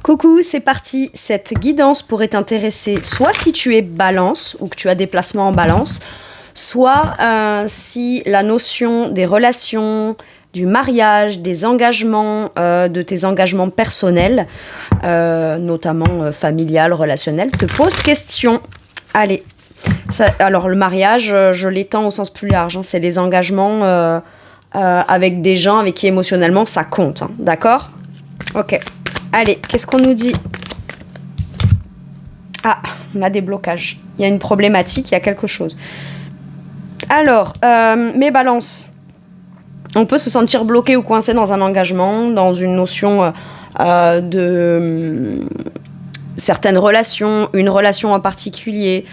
Coucou, c'est parti. Cette guidance pourrait t'intéresser soit si tu es balance ou que tu as des placements en balance, soit si la notion des relations, du mariage, des engagements, de tes engagements personnels, notamment familial, relationnel, te pose question. Allez, alors le mariage, je l'étends au sens plus large, hein, c'est les engagements avec des gens avec qui émotionnellement ça compte, hein, d'accord ? Ok. Allez, qu'est-ce qu'on nous dit ? Ah, on a des blocages. Il y a une problématique, il y a quelque chose. Alors, mes balances. On peut se sentir bloqué ou coincé dans un engagement, dans une notion de certaines relations, une relation en particulier.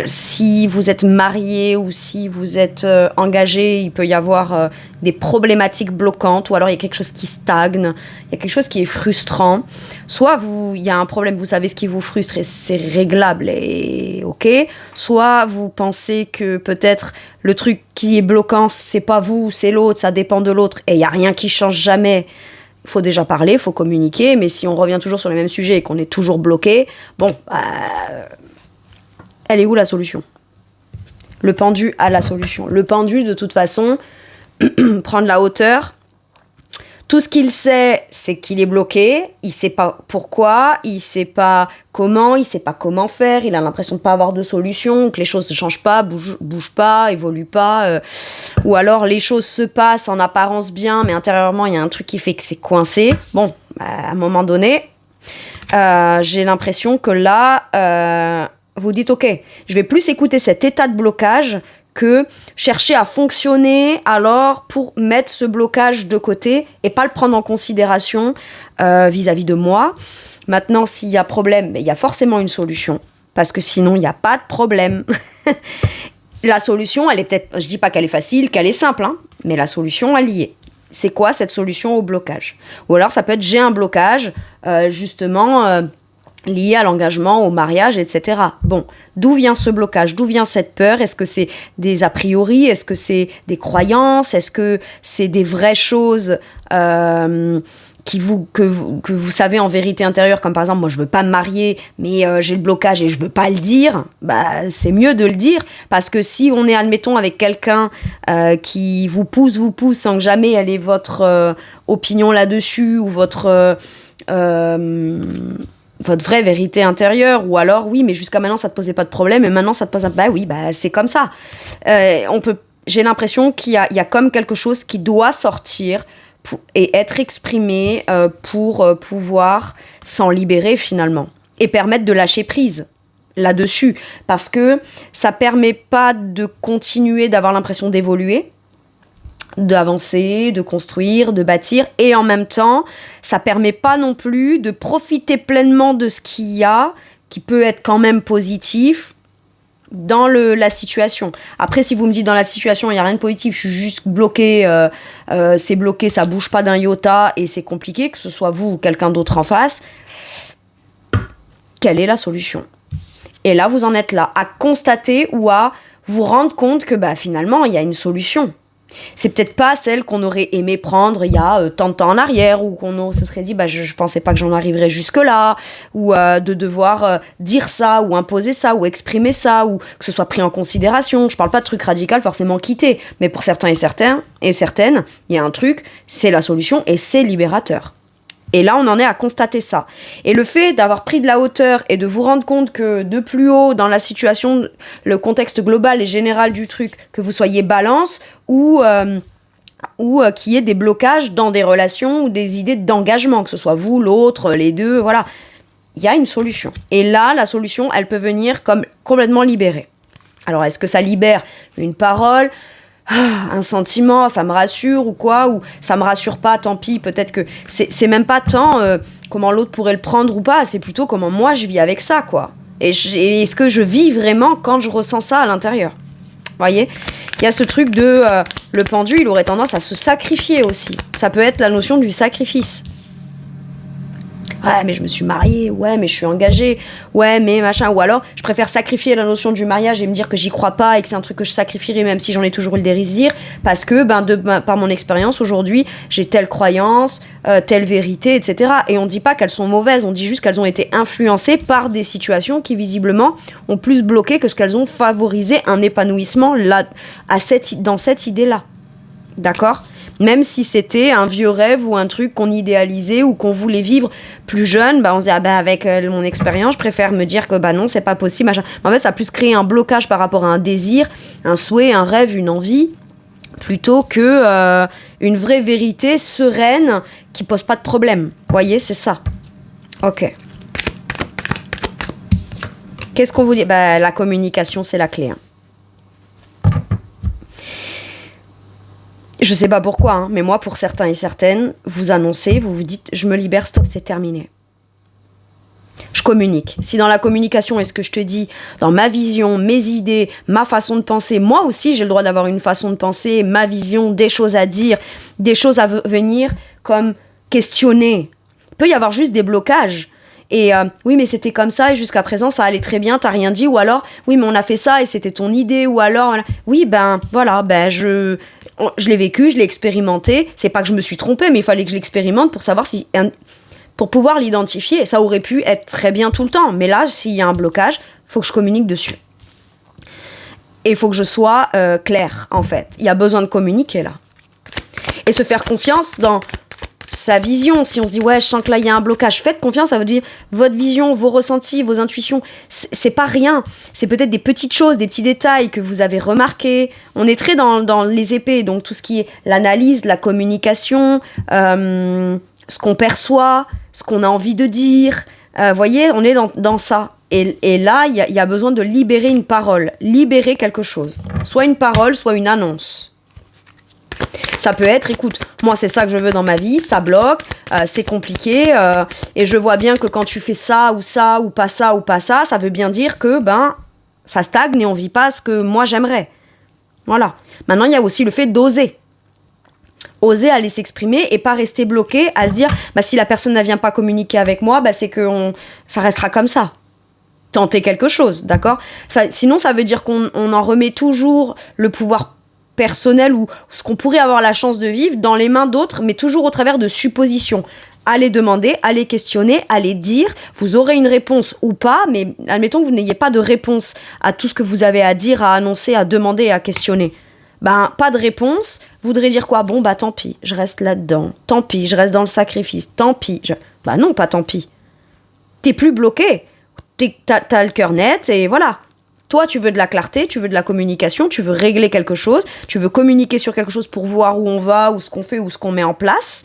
Si vous êtes marié ou si vous êtes engagé, il peut y avoir des problématiques bloquantes ou alors il y a quelque chose qui stagne, il y a quelque chose qui est frustrant. Soit il y a un problème, vous savez ce qui vous frustre et c'est réglable et ok. Soit vous pensez que peut-être le truc qui est bloquant, c'est pas vous, c'est l'autre, ça dépend de l'autre et il n'y a rien qui change jamais. Il faut déjà parler, il faut communiquer, mais si on revient toujours sur le même sujet et qu'on est toujours bloqué, elle est où la solution ? Le pendu a la solution. Le pendu, de toute façon, prend de la hauteur. Tout ce qu'il sait, c'est qu'il est bloqué. Il ne sait pas pourquoi, il ne sait pas comment, il ne sait pas comment faire. Il a l'impression de ne pas avoir de solution, que les choses ne changent pas, bougent pas, évoluent pas. Ou alors les choses se passent en apparence bien, mais intérieurement, il y a un truc qui fait que c'est coincé. Bon, à un moment donné, j'ai l'impression que là... vous dites, ok, je vais plus écouter cet état de blocage que chercher à fonctionner alors pour mettre ce blocage de côté et pas le prendre en considération vis-à-vis de moi. Maintenant, s'il y a problème, il y a forcément une solution parce que sinon, il n'y a pas de problème. La solution, elle est peut-être, je dis pas qu'elle est facile, qu'elle est simple, hein, mais la solution, elle y est. C'est quoi cette solution au blocage ? Ou alors, ça peut être j'ai un blocage, justement... lié à l'engagement, au mariage, etc. Bon, d'où vient ce blocage ? D'où vient cette peur ? Est-ce que c'est des a priori ? Est-ce que c'est des croyances ? Est-ce que c'est des vraies choses que vous savez en vérité intérieure, comme par exemple, moi je veux pas me marier, mais j'ai le blocage et je veux pas le dire, bah c'est mieux de le dire, parce que si on est, admettons, avec quelqu'un qui vous pousse sans que jamais elle ait votre opinion là-dessus, ou votre vraie vérité intérieure, ou alors oui mais jusqu'à maintenant ça te posait pas de problème et maintenant ça te pose un... bah oui, bah c'est comme ça. J'ai l'impression qu'il y a comme quelque chose qui doit sortir et être exprimé pour pouvoir s'en libérer finalement et permettre de lâcher prise là-dessus, parce que ça permet pas de continuer d'avoir l'impression d'évoluer, d'avancer, de construire, de bâtir, et en même temps, ça permet pas non plus de profiter pleinement de ce qu'il y a, qui peut être quand même positif dans la situation. Après, si vous me dites dans la situation, il n'y a rien de positif, je suis juste bloqué, c'est bloqué, ça bouge pas d'un iota, et c'est compliqué, que ce soit vous ou quelqu'un d'autre en face, quelle est la solution ? Et là, vous en êtes là, à constater ou à vous rendre compte que finalement, il y a une solution. C'est peut-être pas celle qu'on aurait aimé prendre il y a tant de temps en arrière, ou qu'on se serait dit je pensais pas que j'en arriverais jusque là, ou de devoir dire ça ou imposer ça ou exprimer ça, ou que ce soit pris en considération. Je parle pas de truc radical forcément quitté, mais pour certains et certaines, il y a un truc, c'est la solution et c'est libérateur. Et là, on en est à constater ça. Et le fait d'avoir pris de la hauteur et de vous rendre compte que de plus haut, dans la situation, le contexte global et général du truc, que vous soyez balance ou qu'il y ait des blocages dans des relations ou des idées d'engagement, que ce soit vous, l'autre, les deux, voilà. Il y a une solution. Et là, la solution, elle peut venir comme complètement libérée. Alors, est-ce que ça libère une parole ? Un sentiment, ça me rassure ou quoi, ou ça me rassure pas, tant pis, peut-être que c'est même pas tant comment l'autre pourrait le prendre ou pas, c'est plutôt comment moi je vis avec ça, quoi. Et est-ce que je vis vraiment quand je ressens ça à l'intérieur ? Voyez ? Il y a ce truc de le pendu, il aurait tendance à se sacrifier aussi. Ça peut être la notion du sacrifice. Ouais, mais je me suis mariée, ouais, mais je suis engagée, ouais, mais machin. Ou alors, je préfère sacrifier la notion du mariage et me dire que j'y crois pas et que c'est un truc que je sacrifierai même si j'en ai toujours eu le désir, parce que, par mon expérience aujourd'hui, j'ai telle croyance, telle vérité, etc. Et on dit pas qu'elles sont mauvaises, on dit juste qu'elles ont été influencées par des situations qui, visiblement, ont plus bloqué que ce qu'elles ont favorisé un épanouissement là, dans cette idée-là. D'accord ? Même si c'était un vieux rêve ou un truc qu'on idéalisait ou qu'on voulait vivre plus jeune, on se dit avec mon expérience, je préfère me dire que non, c'est pas possible. Machin. En fait, ça a plus créé un blocage par rapport à un désir, un souhait, un rêve, une envie, plutôt que une vraie vérité sereine qui pose pas de problème. Vous voyez, c'est ça. Ok. Qu'est-ce qu'on vous dit ? La communication, c'est la clé. Je sais pas pourquoi, mais moi, pour certains et certaines, vous annoncez, vous vous dites, je me libère, stop, c'est terminé. Je communique. Si dans la communication, est-ce que je te dis, dans ma vision, mes idées, ma façon de penser, moi aussi, j'ai le droit d'avoir une façon de penser, ma vision, des choses à dire, des choses à venir, comme questionner. Il peut y avoir juste des blocages. Et oui, mais c'était comme ça et jusqu'à présent, ça allait très bien, t'as rien dit. Ou alors, oui, mais on a fait ça et c'était ton idée. Ou alors, oui, je l'ai vécu, je l'ai expérimenté. C'est pas que je me suis trompée, mais il fallait que je l'expérimente pour savoir pour pouvoir l'identifier. Ça aurait pu être très bien tout le temps. Mais là, s'il y a un blocage, il faut que je communique dessus. Et il faut que je sois claire, en fait. Il y a besoin de communiquer, là. Et se faire confiance dans sa vision. Si on se dit, ouais, je sens que là, il y a un blocage, faites confiance à votre vision, vos ressentis, vos intuitions. C'est pas rien. C'est peut-être des petites choses, des petits détails que vous avez remarqués. On est très dans les épées, donc tout ce qui est l'analyse, la communication, ce qu'on perçoit, ce qu'on a envie de dire. Voyez, on est dans ça. Et là, il y a besoin de libérer une parole, libérer quelque chose. Soit une parole, soit une annonce. Ça peut être, écoute, moi c'est ça que je veux dans ma vie, ça bloque, c'est compliqué, et je vois bien que quand tu fais ça, ou pas ça, ça veut bien dire que, ça stagne et on vit pas ce que moi j'aimerais. Voilà. Maintenant, il y a aussi le fait d'oser. Oser aller s'exprimer et pas rester bloqué à se dire, si la personne ne vient pas communiquer avec moi, c'est que ça restera comme ça. Tenter quelque chose, d'accord ? Sinon, ça veut dire qu'on en remet toujours le pouvoir personnel ou ce qu'on pourrait avoir la chance de vivre dans les mains d'autres, mais toujours au travers de suppositions. Allez demander, allez questionner, allez dire, vous aurez une réponse ou pas, mais admettons que vous n'ayez pas de réponse à tout ce que vous avez à dire, à annoncer, à demander, à questionner. Pas de réponse, voudrait dire quoi ? Tant pis, je reste là-dedans. Tant pis, je reste dans le sacrifice. Tant pis. Non, pas tant pis. T'es plus bloqué. T'as le cœur net et voilà. Toi, tu veux de la clarté, tu veux de la communication, tu veux régler quelque chose, tu veux communiquer sur quelque chose pour voir où on va, ou ce qu'on fait, ou ce qu'on met en place.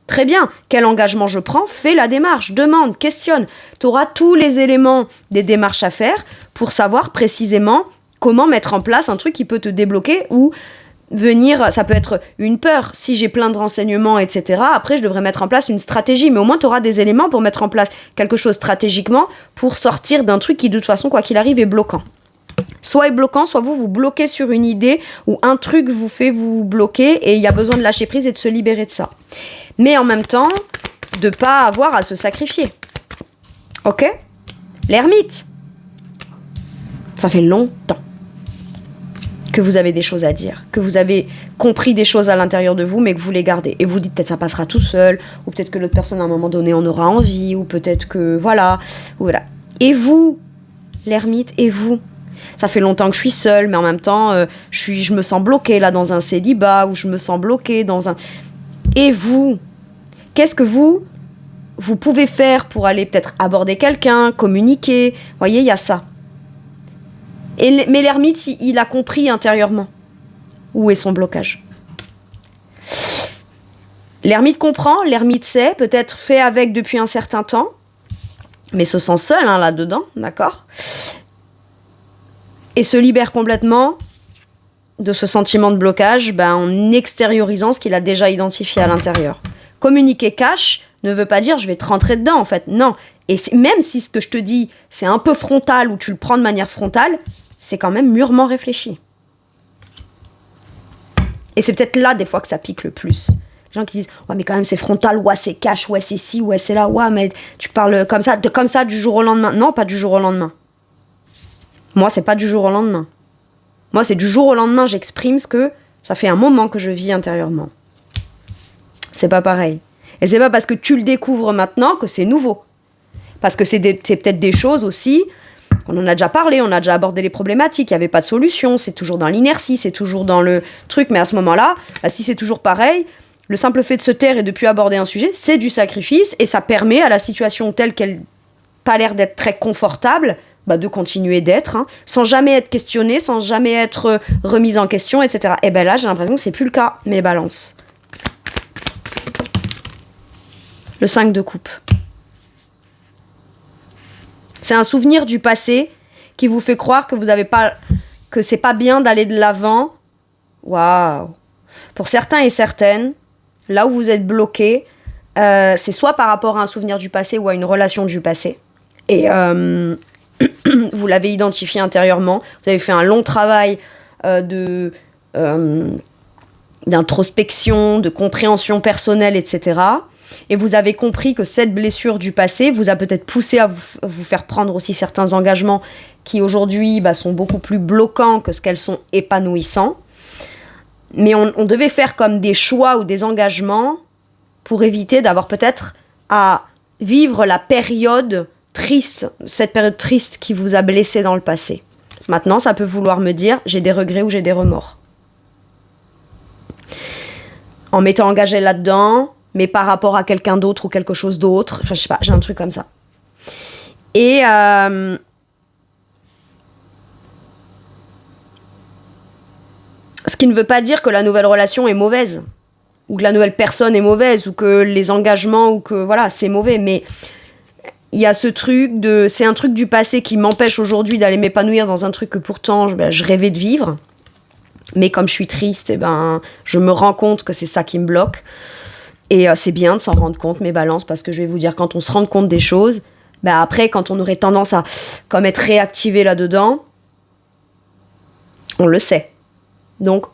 Très bien. Quel engagement je prends ? Fais la démarche, demande, questionne. Tu auras tous les éléments des démarches à faire pour savoir précisément comment mettre en place un truc qui peut te débloquer ou venir, ça peut être une peur. Si j'ai plein de renseignements, etc., après, je devrais mettre en place une stratégie. Mais au moins, tu auras des éléments pour mettre en place quelque chose stratégiquement pour sortir d'un truc qui, de toute façon, quoi qu'il arrive, est bloquant. Soit est bloquant, soit vous bloquez sur une idée ou un truc vous fait vous bloquer et il y a besoin de lâcher prise et de se libérer de ça. Mais en même temps, de pas avoir à se sacrifier. Ok ? L'ermite. Ça fait longtemps que vous avez des choses à dire, que vous avez compris des choses à l'intérieur de vous, mais que vous les gardez. Et vous dites peut-être ça passera tout seul, ou peut-être que l'autre personne à un moment donné en aura envie, ou peut-être que voilà. Et vous, l'ermite, et vous ? Ça fait longtemps que je suis seule, mais en même temps, je me sens bloquée là dans un célibat, ou je me sens bloquée dans un... Et vous ? Qu'est-ce que vous pouvez faire pour aller peut-être aborder quelqu'un, communiquer ? Vous voyez, il y a ça. Mais l'ermite, il a compris intérieurement où est son blocage. L'ermite comprend, l'ermite sait, peut-être fait avec depuis un certain temps, mais se sent seul là-dedans, d'accord ? Et se libère complètement de ce sentiment de blocage en extériorisant ce qu'il a déjà identifié à l'intérieur. Communiquer cash ne veut pas dire je vais te rentrer dedans, en fait. Non. Et même si ce que je te dis, c'est un peu frontal ou tu le prends de manière frontale, c'est quand même mûrement réfléchi. Et c'est peut-être là, des fois, que ça pique le plus. Les gens qui disent ouais mais quand même c'est frontal, ouais c'est cash, ouais c'est ci, ouais c'est là, ouais mais tu parles comme ça du jour au lendemain. Non, pas du jour au lendemain. Moi c'est pas du jour au lendemain. Moi c'est du jour au lendemain, j'exprime ce que ça fait un moment que je vis intérieurement. C'est pas pareil. Et c'est pas parce que tu le découvres maintenant que c'est nouveau. Parce que c'est peut-être des choses aussi, on en a déjà parlé, on a déjà abordé les problématiques, il n'y avait pas de solution, c'est toujours dans l'inertie, c'est toujours dans le truc, mais à ce moment-là, si c'est toujours pareil, le simple fait de se taire et de ne plus aborder un sujet, c'est du sacrifice, et ça permet à la situation telle qu'elle n'a pas l'air d'être très confortable, de continuer d'être, sans jamais être questionné, sans jamais être remise en question, etc. Et là, j'ai l'impression que c'est plus le cas, mes balances. Le 5 de coupe. C'est un souvenir du passé qui vous fait croire que c'est pas bien d'aller de l'avant. Waouh. Pour certains et certaines, là où vous êtes bloqué, c'est soit par rapport à un souvenir du passé ou à une relation du passé. Et vous l'avez identifié intérieurement. Vous avez fait un long travail d'introspection, de compréhension personnelle, etc. Et vous avez compris que cette blessure du passé vous a peut-être poussé à vous faire prendre aussi certains engagements qui aujourd'hui sont beaucoup plus bloquants que ce qu'elles sont épanouissants. Mais on devait faire comme des choix ou des engagements pour éviter d'avoir peut-être à vivre la période triste, cette période triste qui vous a blessé dans le passé. Maintenant, ça peut vouloir me dire j'ai des regrets ou j'ai des remords. En m'étant engagé là-dedans, mais par rapport à quelqu'un d'autre ou quelque chose d'autre. Enfin, je sais pas, j'ai un truc comme ça. Et ce qui ne veut pas dire que la nouvelle relation est mauvaise, ou que la nouvelle personne est mauvaise, ou que les engagements, ou que voilà, c'est mauvais. Mais il y a ce truc c'est un truc du passé qui m'empêche aujourd'hui d'aller m'épanouir dans un truc que pourtant je rêvais de vivre. Mais comme je suis triste, je me rends compte que c'est ça qui me bloque. Et c'est bien de s'en rendre compte, mes balances, parce que je vais vous dire, quand on se rend compte des choses, après, quand on aurait tendance à comme être réactivé là-dedans, on le sait. Donc,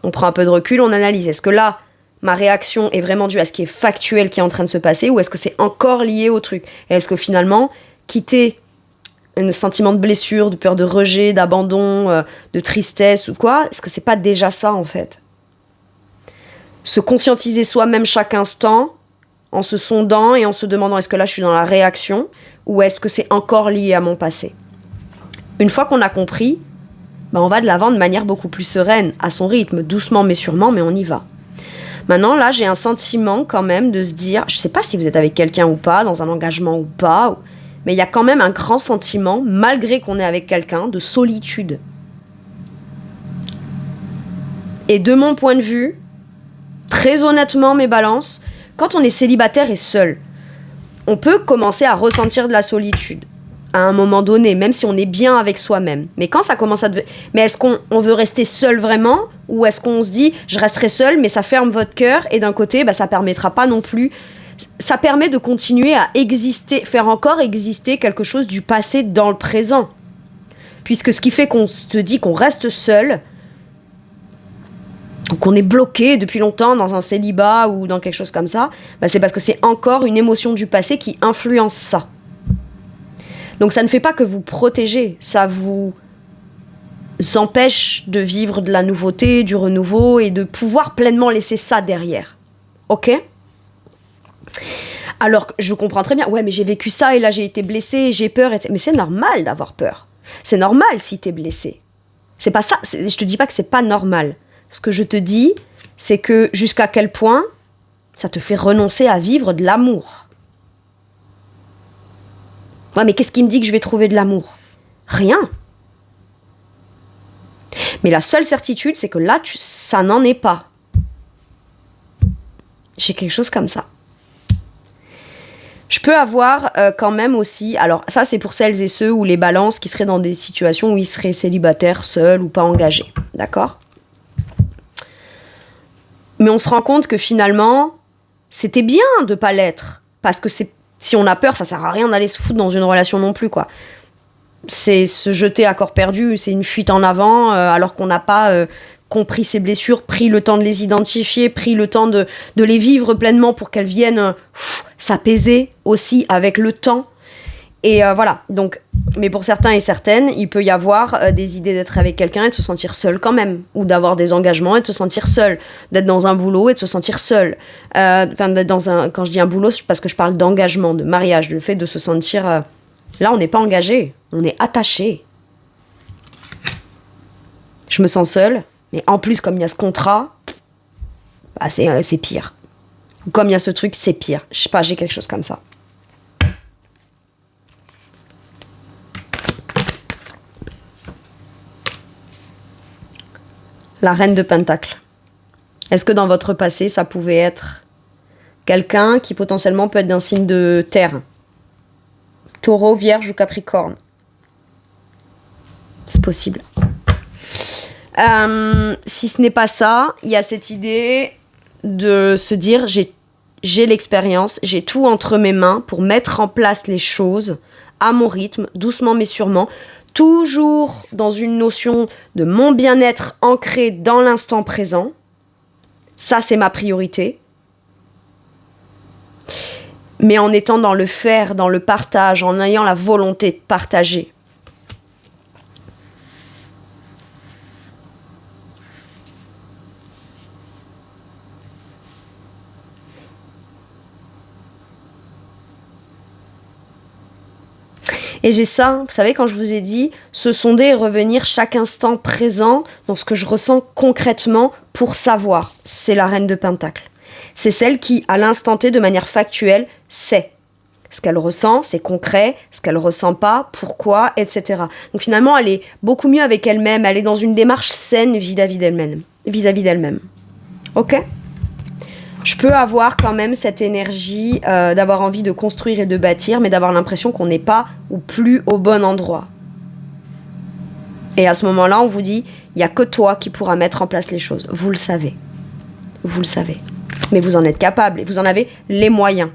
on prend un peu de recul, on analyse. Est-ce que là, ma réaction est vraiment due à ce qui est factuel qui est en train de se passer, ou est-ce que c'est encore lié au truc ? Et est-ce que finalement, quitter un sentiment de blessure, de peur de rejet, d'abandon, de tristesse ou quoi, est-ce que c'est pas déjà ça, en fait ? Se conscientiser soi-même chaque instant, en se sondant et en se demandant est-ce que là je suis dans la réaction ou est-ce que c'est encore lié à mon passé. Une fois qu'on a compris, on va de l'avant de manière beaucoup plus sereine, à son rythme, doucement mais sûrement, mais on y va. Maintenant là j'ai un sentiment quand même de se dire, je sais pas si vous êtes avec quelqu'un ou pas, dans un engagement ou pas, mais il y a quand même un grand sentiment, malgré qu'on est avec quelqu'un, de solitude. Et de mon point de vue, très honnêtement, mes balances, quand on est célibataire et seul, on peut commencer à ressentir de la solitude à un moment donné, même si on est bien avec soi-même. Mais quand ça commence à devenir... Mais est-ce qu'on veut rester seul vraiment ? Ou est-ce qu'on se dit, je resterai seul, mais ça ferme votre cœur, et d'un côté, ça permettra pas non plus... Ça permet de continuer à exister, faire encore exister quelque chose du passé dans le présent. Puisque ce qui fait qu'on se dit qu'on reste seul... qu'on est bloqué depuis longtemps dans un célibat ou dans quelque chose comme ça, c'est parce que c'est encore une émotion du passé qui influence ça. Donc ça ne fait pas que vous protégez, ça vous empêche de vivre de la nouveauté, du renouveau et de pouvoir pleinement laisser ça derrière. Ok ? Alors je comprends très bien, ouais mais j'ai vécu ça et là j'ai été blessée, j'ai peur, mais c'est normal d'avoir peur. C'est normal si t'es blessé. C'est pas ça, je te dis pas que c'est pas normal. Ce que je te dis, c'est que jusqu'à quel point ça te fait renoncer à vivre de l'amour. Ouais, mais qu'est-ce qui me dit que je vais trouver de l'amour ? Rien. Mais la seule certitude, c'est que là, ça n'en est pas. J'ai quelque chose comme ça. Je peux avoir quand même aussi... Alors, ça, c'est pour celles et ceux ou les balances qui seraient dans des situations où ils seraient célibataires, seuls ou pas engagés. D'accord ? Mais on se rend compte que finalement, c'était bien de pas l'être. Parce que si on a peur, ça sert à rien d'aller se foutre dans une relation non plus, quoi. C'est se jeter à corps perdu, c'est une fuite en avant, alors qu'on n'a pas compris ses blessures, pris le temps de les identifier, pris le temps de les vivre pleinement pour qu'elles viennent s'apaiser aussi avec le temps. Et voilà, donc, mais pour certains et certaines, il peut y avoir des idées d'être avec quelqu'un et de se sentir seul quand même, ou d'avoir des engagements et de se sentir seul, d'être dans un boulot et de se sentir seul. D'être quand je dis un boulot, c'est parce que je parle d'engagement, de mariage, le fait de se sentir... là, on n'est pas engagé, on est attaché. Je me sens seule, mais en plus, comme il y a ce contrat, bah, c'est pire. Comme il y a ce truc, c'est pire. Je sais pas, j'ai quelque chose comme ça. La reine de Pentacle. Est-ce que dans votre passé, ça pouvait être quelqu'un qui potentiellement peut être d'un signe de terre? Taureau, Vierge ou Capricorne? C'est possible. Si ce n'est pas ça, il y a cette idée de se dire j'ai l'expérience, j'ai tout entre mes mains pour mettre en place les choses à mon rythme, doucement mais sûrement, toujours dans une notion de mon bien-être ancré dans l'instant présent. Ça, c'est ma priorité. Mais en étant dans le faire, dans le partage, en ayant la volonté de partager. Et j'ai ça, vous savez, quand je vous ai dit, se sonder et revenir chaque instant présent dans ce que je ressens concrètement pour savoir. C'est la reine de Pentacle. C'est celle qui, à l'instant T, de manière factuelle, sait. Ce qu'elle ressent, c'est concret, ce qu'elle ressent pas, pourquoi, etc. Donc finalement, elle est beaucoup mieux avec elle-même, elle est dans une démarche saine vis-à-vis d'elle-même. Ok ? Je peux avoir quand même cette énergie d'avoir envie de construire et de bâtir, mais d'avoir l'impression qu'on n'est pas ou plus au bon endroit. Et à ce moment-là, on vous dit, il n'y a que toi qui pourras mettre en place les choses. Vous le savez. Vous le savez. Mais vous en êtes capable et vous en avez les moyens.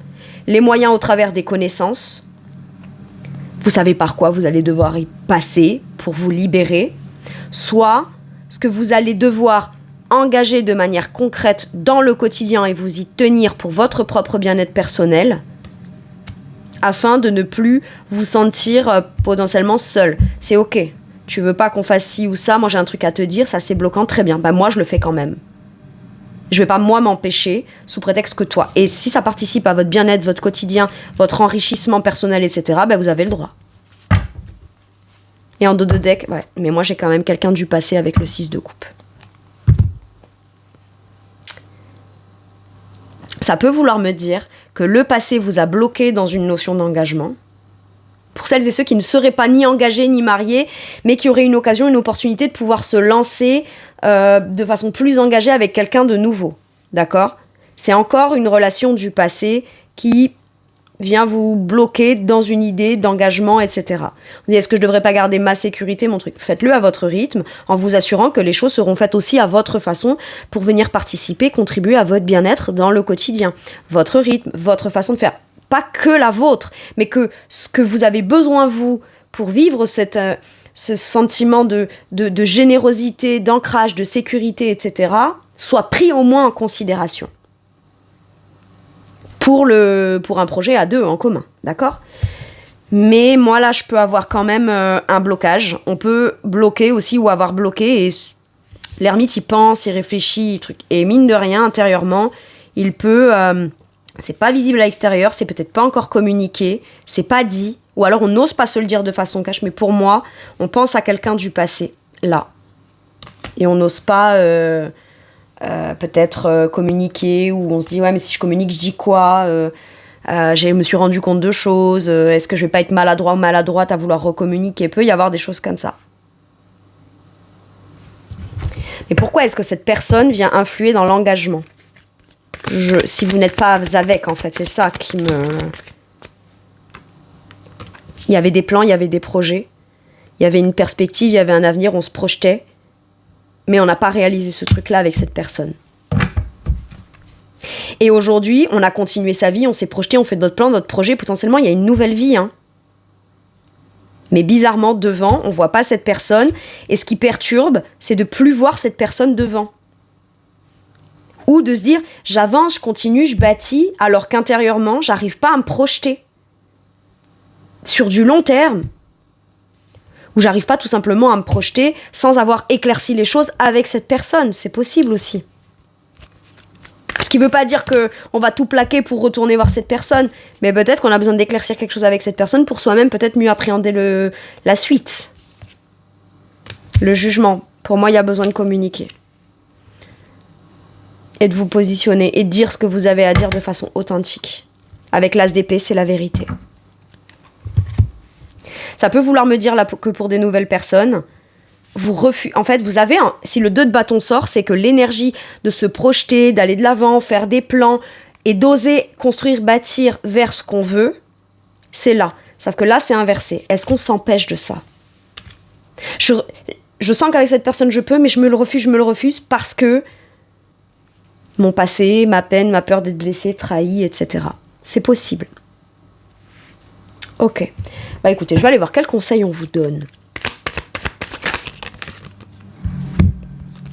Les moyens au travers des connaissances. Vous savez par quoi vous allez devoir y passer pour vous libérer. Soit ce que vous allez devoir engager de manière concrète dans le quotidien et vous y tenir pour votre propre bien-être personnel afin de ne plus vous sentir potentiellement seul. C'est ok, tu veux pas qu'on fasse ci ou ça, moi j'ai un truc à te dire, ça c'est bloquant, très bien, bah moi je le fais quand même. Je vais pas moi m'empêcher sous prétexte que toi. Et si ça participe à votre bien-être, votre quotidien, votre enrichissement personnel, etc., bah vous avez le droit. Et en dos de deck, ouais, mais moi j'ai quand même quelqu'un du passé avec le 6 de coupe. Ça peut vouloir me dire que le passé vous a bloqué dans une notion d'engagement. Pour celles et ceux qui ne seraient pas ni engagés ni mariés, mais qui auraient une occasion, une opportunité de pouvoir se lancer de façon plus engagée avec quelqu'un de nouveau. D'accord ? C'est encore une relation du passé qui vient vous bloquer dans une idée d'engagement, etc. Vous dites, est-ce que je devrais pas garder ma sécurité, mon truc ? Faites-le à votre rythme, en vous assurant que les choses seront faites aussi à votre façon pour venir participer, contribuer à votre bien-être dans le quotidien. Votre rythme, votre façon de faire. Pas que la vôtre, mais que ce que vous avez besoin, vous, pour vivre ce sentiment de générosité, d'ancrage, de sécurité, etc., soit pris au moins en considération. Pour un projet à deux, en commun, d'accord ? Mais moi, là, je peux avoir quand même un blocage. On peut bloquer aussi ou avoir bloqué. Et l'ermite, il pense, il réfléchit, truc. Et mine de rien, intérieurement, il peut... c'est pas visible à l'extérieur, c'est peut-être pas encore communiqué, c'est pas dit. Ou alors, on n'ose pas se le dire de façon cash. Mais pour moi, on pense à quelqu'un du passé, là. Et on n'ose pas... peut-être communiquer, ou on se dit ouais mais si je communique je dis quoi, je me suis rendu compte de choses, est-ce que je vais pas être maladroit ou maladroite à vouloir recommuniquer, il peut y avoir des choses comme ça. Mais pourquoi est-ce que cette personne vient influer dans l'engagement ? Si vous n'êtes pas avec, en fait, c'est ça qui me... Il y avait des plans, il y avait des projets, il y avait une perspective, il y avait un avenir, on se projetait. Mais on n'a pas réalisé ce truc-là avec cette personne. Et aujourd'hui, on a continué sa vie, on s'est projeté, on fait d'autres plans, d'autres projets. Potentiellement, il y a une nouvelle vie. Hein. Mais bizarrement, devant, on voit pas cette personne. Et ce qui perturbe, c'est de plus voir cette personne devant. Ou de se dire, j'avance, je continue, je bâtis, alors qu'intérieurement, j'arrive pas à me projeter. Sur du long terme. Ou j'arrive pas tout simplement à me projeter sans avoir éclairci les choses avec cette personne. C'est possible aussi. Ce qui veut pas dire qu'on va tout plaquer pour retourner voir cette personne. Mais peut-être qu'on a besoin d'éclaircir quelque chose avec cette personne pour soi-même peut-être mieux appréhender la suite. Le jugement. Pour moi, il y a besoin de communiquer. Et de vous positionner et de dire ce que vous avez à dire de façon authentique. Avec l'as d'épée, c'est la vérité. Ça peut vouloir me dire là, que pour des nouvelles personnes, en fait, vous avez si le 2 de bâton sort, c'est que l'énergie de se projeter, d'aller de l'avant, faire des plans et d'oser construire, bâtir vers ce qu'on veut, c'est là. Sauf que là, c'est inversé. Est-ce qu'on s'empêche de ça ? Je sens qu'avec cette personne, je peux, mais je me le refuse parce que mon passé, ma peine, ma peur d'être blessée, trahi, etc. C'est possible. Ok. Bah écoutez, je vais aller voir quels conseils on vous donne.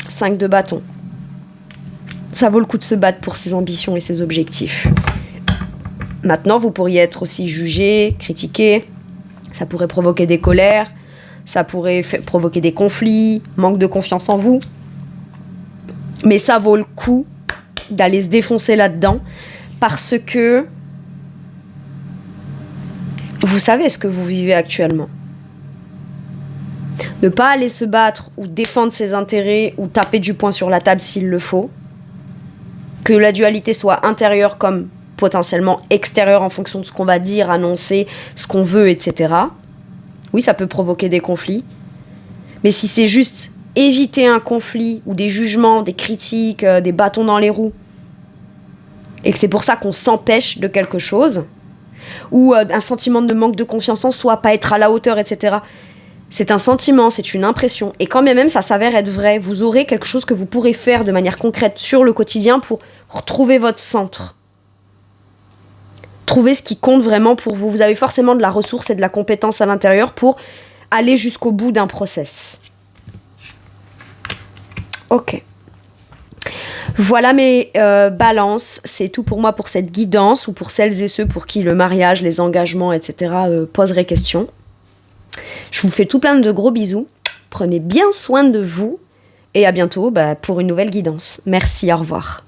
5 de bâton. Ça vaut le coup de se battre pour ses ambitions et ses objectifs. Maintenant, vous pourriez être aussi jugé, critiqué. Ça pourrait provoquer des colères. Ça pourrait provoquer des conflits, manque de confiance en vous. Mais ça vaut le coup d'aller se défoncer là-dedans parce que vous savez ce que vous vivez actuellement. Ne pas aller se battre ou défendre ses intérêts ou taper du poing sur la table s'il le faut. Que la dualité soit intérieure comme potentiellement extérieure en fonction de ce qu'on va dire, annoncer, ce qu'on veut, etc. Oui, ça peut provoquer des conflits. Mais si c'est juste éviter un conflit ou des jugements, des critiques, des bâtons dans les roues, et que c'est pour ça qu'on s'empêche de quelque chose, ou un sentiment de manque de confiance en soi, pas être à la hauteur, etc. C'est un sentiment, c'est une impression. Et quand bien même ça s'avère être vrai, vous aurez quelque chose que vous pourrez faire de manière concrète sur le quotidien pour retrouver votre centre. Trouver ce qui compte vraiment pour vous. Vous avez forcément de la ressource et de la compétence à l'intérieur pour aller jusqu'au bout d'un process. Ok. Voilà mes balances, c'est tout pour moi pour cette guidance ou pour celles et ceux pour qui le mariage, les engagements, etc. Poseraient question. Je vous fais tout plein de gros bisous, prenez bien soin de vous et à bientôt pour une nouvelle guidance. Merci, au revoir.